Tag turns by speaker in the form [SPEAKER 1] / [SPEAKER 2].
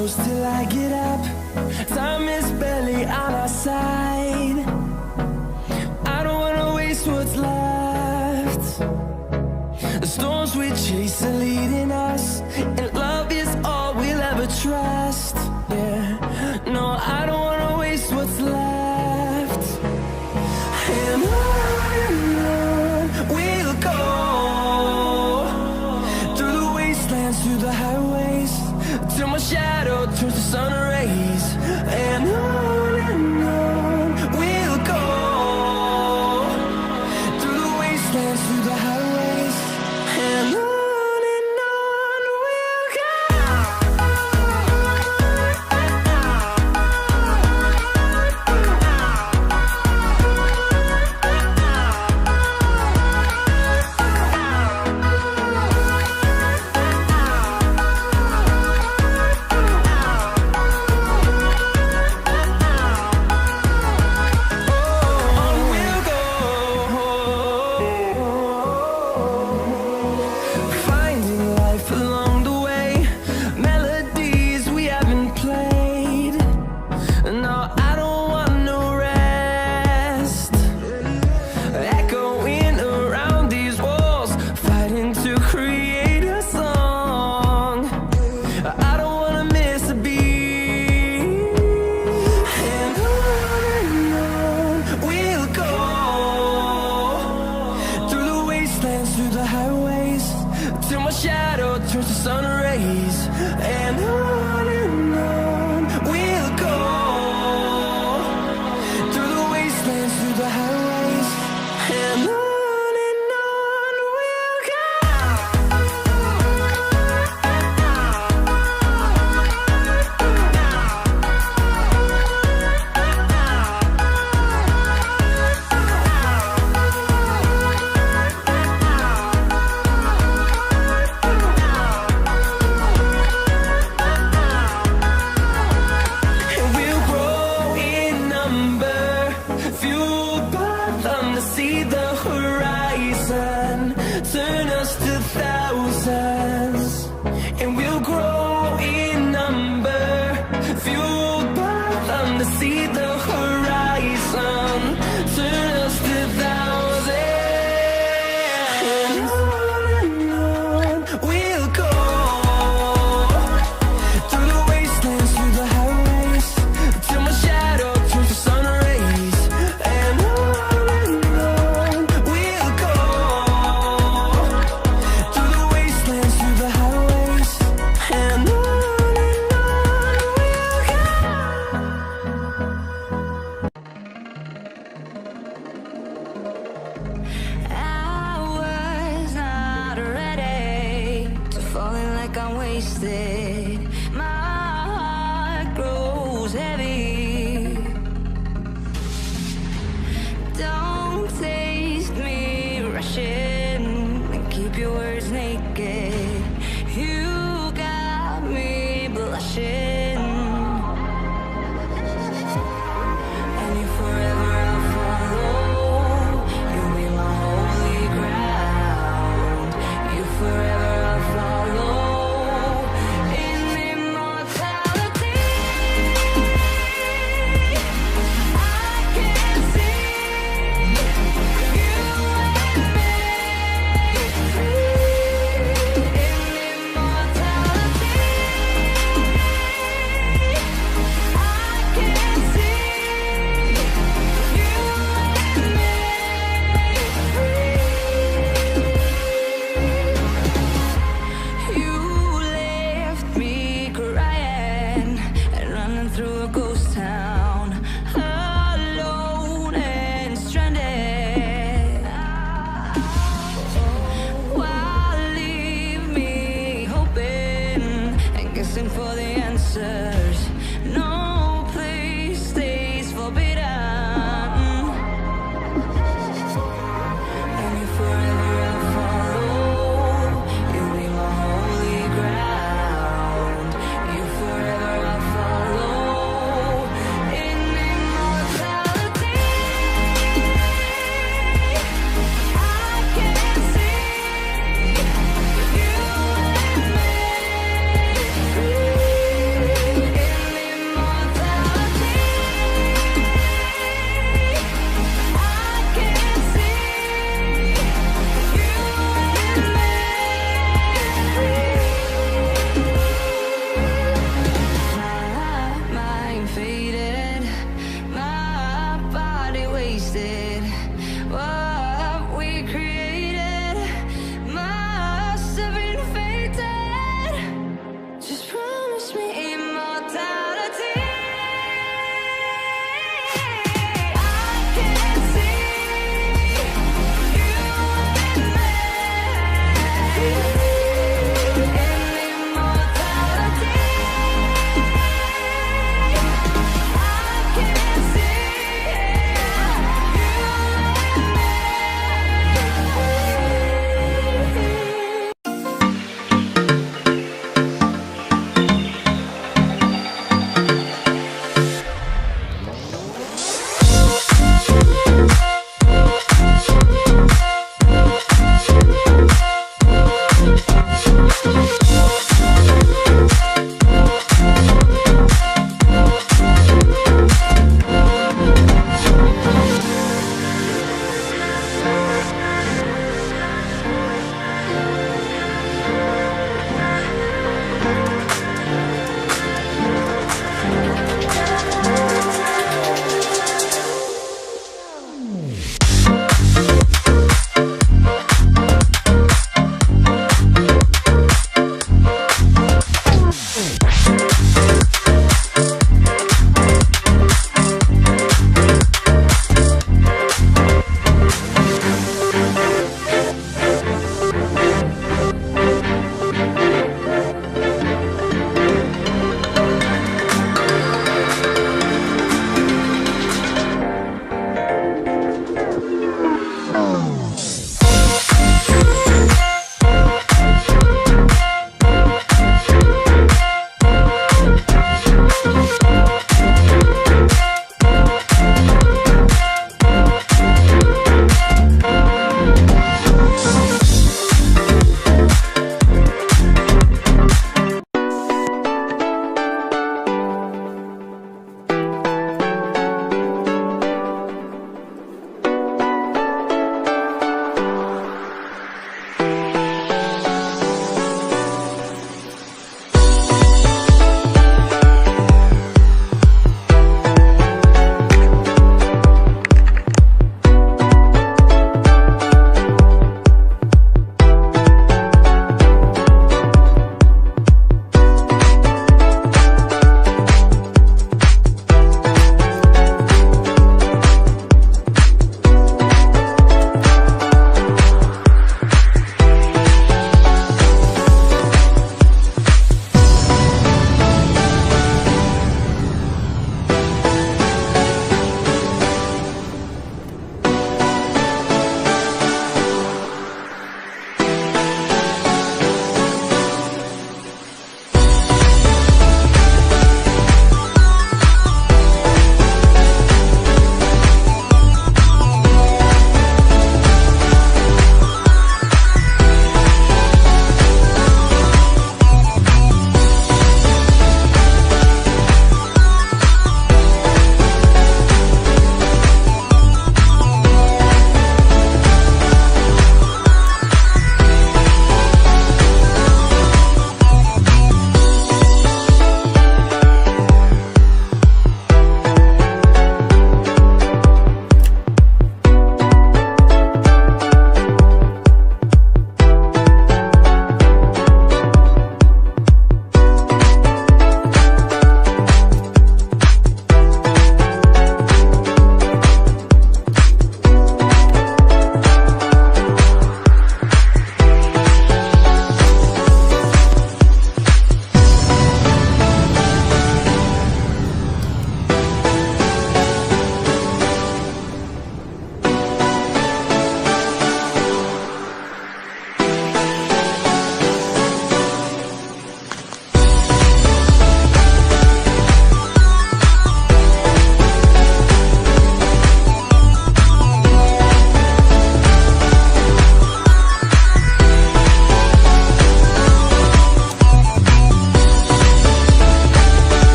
[SPEAKER 1] close till I get up. Time is barely on our side. I don't wanna waste what's left. The storms we chase are leading us, and love is all we'll ever trust. Yeah, no, I don't wanna waste what's left. And on we'll go, through the wastelands, through the highways, till my shadow turns to sun rays. And on we'll go, through the wastelands, through the highways, and on we'll go. Finding life along the way, melodies we haven't played. No, I don't want no rest. Echoing around these walls, fighting to create a song. I don't wanna miss a beat. And on we'll go, through the wastelands, through the highways, till my shadow turns to sun rays. And on we'll go, through the wastelands, through the highways, and on we'll go. And we'll grow in number, fueled by them to see the horizon, turn us to thousands. And we'll grow in number, fueled by them to see the horizon, turn us to thousands.